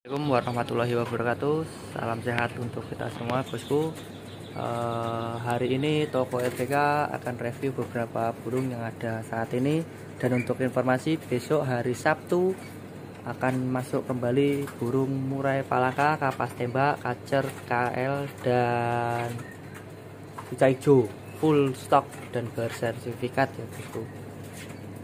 Assalamualaikum warahmatullahi wabarakatuh. Salam sehat untuk kita semua, bosku. Hari ini toko RPK akan review beberapa burung yang ada saat ini. Dan untuk informasi, besok hari Sabtu akan masuk kembali burung murai palaka, kapas tembak, kacer, KL, dan kucai hijau full stock dan bersertifikat ya, bosku.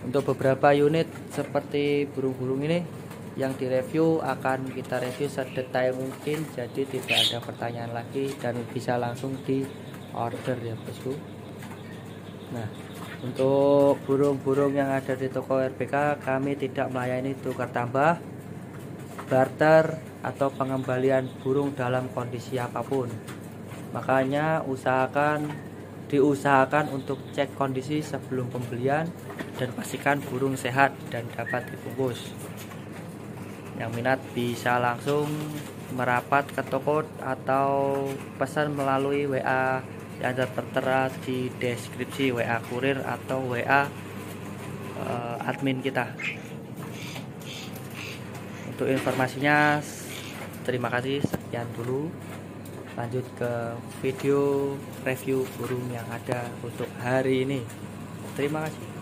Untuk beberapa unit seperti burung-burung ini yang direview akan kita review sedetail mungkin, jadi tidak ada pertanyaan lagi dan bisa langsung di order ya, bosku. Nah, untuk burung-burung yang ada di toko RPK, kami tidak melayani tukar tambah, barter, atau pengembalian burung dalam kondisi apapun. Makanya diusahakan untuk cek kondisi sebelum pembelian dan pastikan burung sehat dan dapat dibungkus. Yang minat bisa langsung merapat ke toko atau pesan melalui WA yang tertera di deskripsi, WA kurir atau WA admin kita. Untuk informasinya terima kasih, sekian dulu. Lanjut ke video review burung yang ada untuk hari ini. Terima kasih.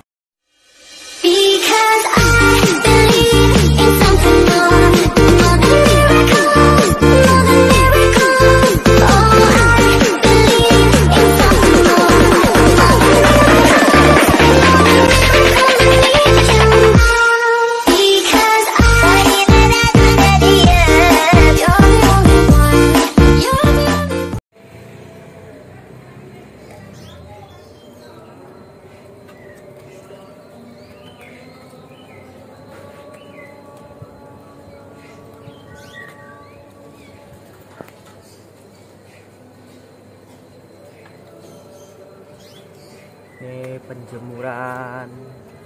Ini penjemuran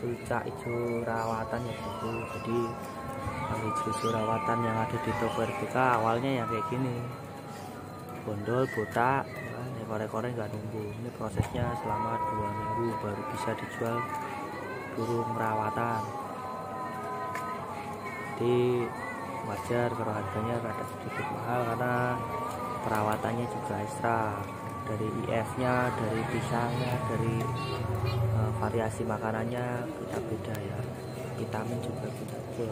kucai hijau rawatan ya, bosku. Jadi hijau rawatan yang ada di toko RPK awalnya ya kayak gini, bondol, botak, korek-korek nggak numbuh. Ini prosesnya selama 2 minggu baru bisa dijual burung rawatan. Jadi wajar kalau harganya agak sedikit mahal karena perawatannya juga ekstra, dari IF-nya, dari pisangnya, dari variasi makanannya beda-beda ya, vitamin juga beda-beda.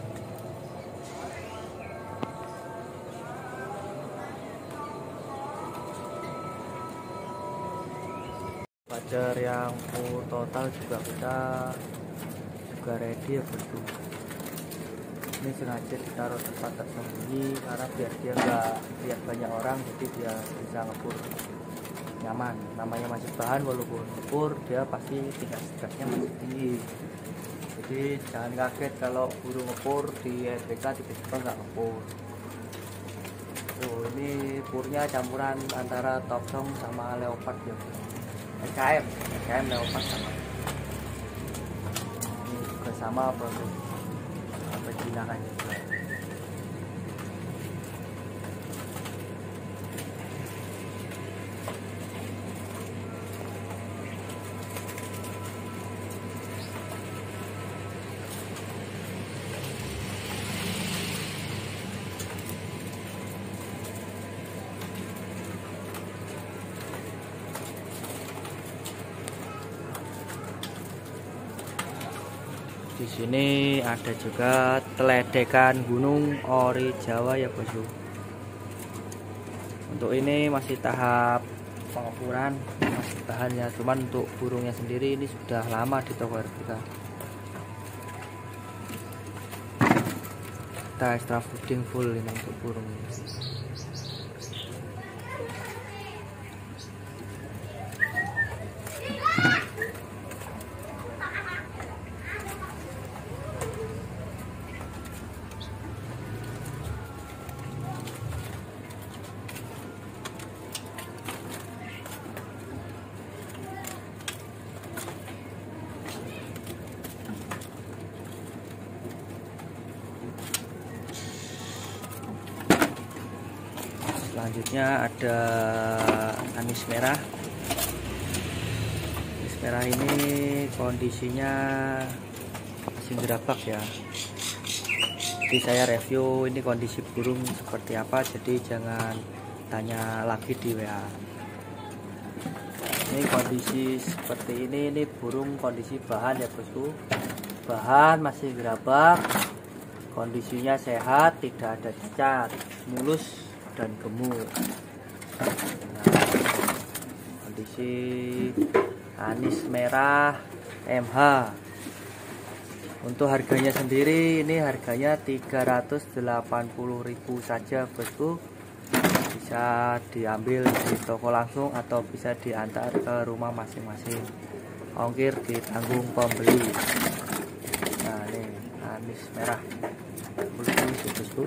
Wajar yang full total juga kita ready ya, bosku. Ini sengaja ditaruh tempat tersembunyi karena biar dia nggak lihat banyak orang, jadi dia bisa ngepur nyaman. Namanya masih bahan, walaupun ngepur dia pasti tingkat stresnya masih tinggi, jadi jangan kaget kalau burung ngepur di RPK tiba-tiba nggak ngepur. Tuh, ini purnya campuran antara Topsong sama Leopard ya, SKM Leopard sama. Ini juga sama produk pejinakan juga. Di sini ada juga teledekan gunung ori Jawa ya, bosku. Untuk ini masih tahap pengukuran, masih bahannya, cuman untuk burungnya sendiri ini sudah lama di toko RPK. Kita extra fooding full ini untuk burung ini. Selanjutnya ada anis merah. Anis merah ini kondisinya masih gerabak ya. Jadi Jadi saya review ini kondisi burung seperti apa, jadi jangan tanya lagi di WA. Ini kondisi seperti ini burung kondisi bahan ya bosku. Bahan masih gerabak, kondisinya sehat, tidak ada cacat, mulus dan gemuk. Nah, kondisi anis merah MH. Untuk harganya sendiri, ini harganya 380.000 saja bosku. Bisa diambil di toko langsung atau bisa diantar ke rumah masing-masing. Ongkir ditanggung pembeli. Nah ini anis merah bosku.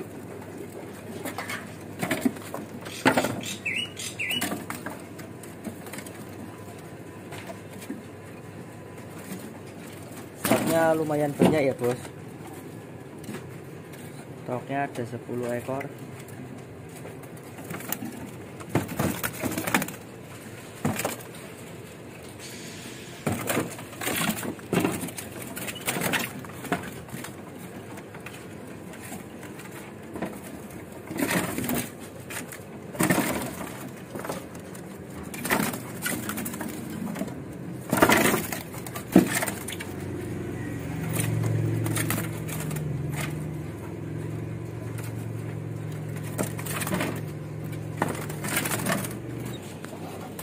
Stoknya lumayan banyak ya bos. Stoknya ada 10 ekor.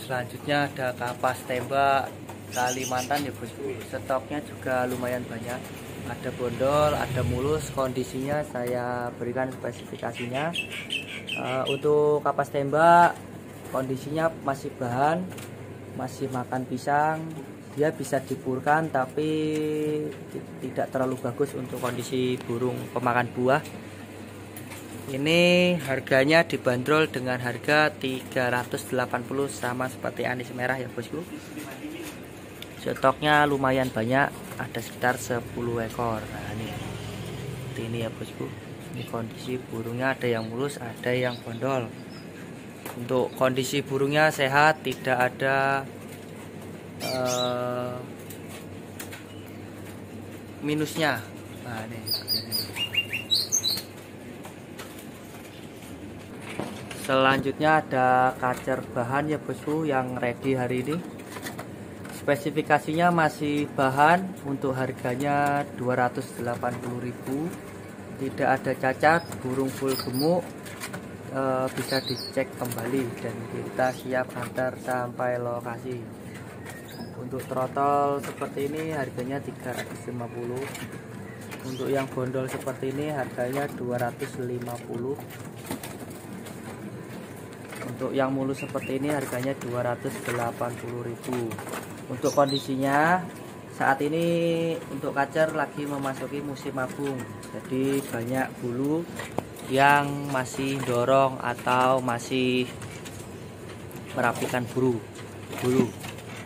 Selanjutnya ada kapas tembak Kalimantan ya bosku. Stoknya juga lumayan banyak. Ada bondol, ada mulus. Kondisinya saya berikan spesifikasinya. Untuk kapas tembak kondisinya masih bahan, masih makan pisang. Dia bisa dipurkan tapi tidak terlalu bagus untuk kondisi burung pemakan buah. Ini harganya dibanderol dengan harga 380 sama seperti anis merah ya bosku. Stoknya lumayan banyak, ada sekitar 10 ekor. Nah ini ya bosku. Ini kondisi burungnya, ada yang mulus, ada yang bondol. Untuk kondisi burungnya sehat, tidak ada minusnya. Nah ini seperti ini. Selanjutnya ada kacer bahan ya bosku yang ready hari ini. Spesifikasinya masih bahan, untuk harganya 280.000. Tidak ada cacat, burung full gemuk. Bisa dicek kembali dan kita siap antar sampai lokasi. Untuk trotol seperti ini harganya 350. Untuk yang bondol seperti ini harganya 250. Untuk yang mulus seperti ini harganya 280.000. Untuk kondisinya saat ini untuk kacer lagi memasuki musim mabung, jadi banyak bulu yang masih dorong atau masih merapikan bulu,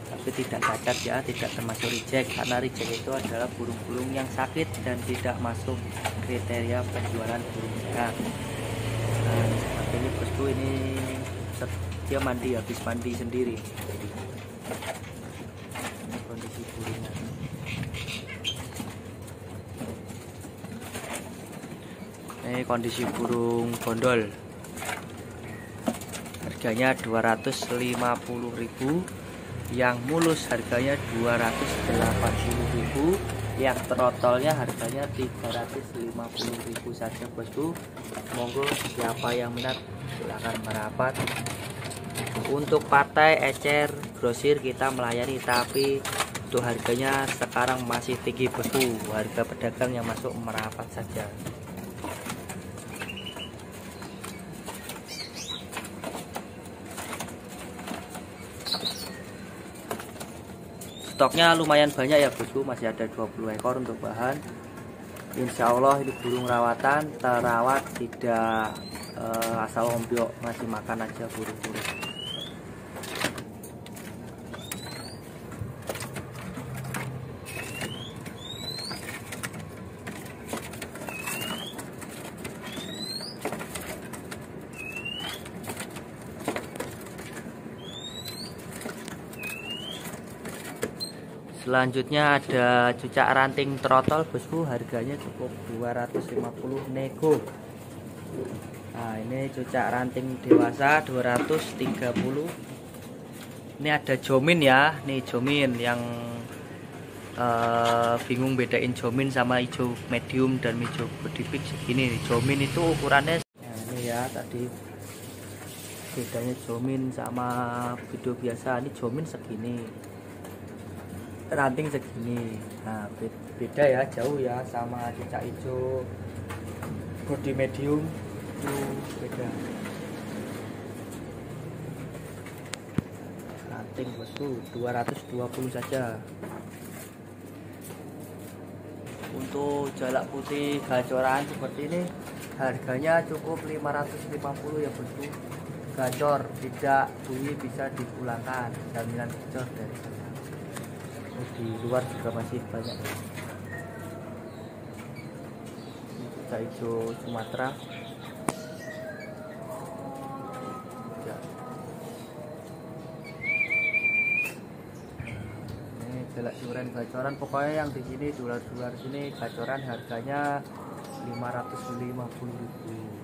tapi tidak cacat ya, tidak termasuk reject, karena reject itu adalah burung-burung yang sakit dan tidak masuk kriteria penjualan burung sehat. Nah, seperti ini bosku, ini dia mandi, habis mandi sendiri. Ini kondisi burungnya. Ini kondisi burung bondol. Harganya 250.000. Yang mulus harganya 280.000. Yang trotolnya harganya 350.000 saja bosku. Monggo siapa yang minat silahkan merapat. Untuk partai ecer grosir kita melayani, tapi untuk harganya sekarang masih tinggi bosku. Harga pedagang yang masuk merapat saja. Stoknya lumayan banyak ya bosku, masih ada 20 ekor untuk bahan. Insya Allah ini burung rawatan, terawat, tidak asal ombyok, masih makan aja burung-burung. Selanjutnya ada cucak ranting trotol bosku, harganya cukup 250 nego. Nah ini cucak ranting dewasa 230. Ini ada jomin ya, nih jomin yang bingung bedain jomin sama hijau medium dan hijau body big segini. Jomin itu ukurannya, nah ini ya tadi bedanya jomin sama video biasa. Ini jomin segini, ranting segini. Nah beda ya, jauh ya sama cucak hijau body medium itu beda. Ranting bosku 220 saja. Untuk jalak putih gacoran seperti ini harganya cukup 550 ya bosku. Gacor tidak bunyi bisa dipulangkan, jaminan gacor dari saya. Di luar juga masih banyak. Cucak hijau Sumatera. Ini jalak duren gacoran, pokoknya yang di sini dolar-dolar sini gacoran harganya 550.000.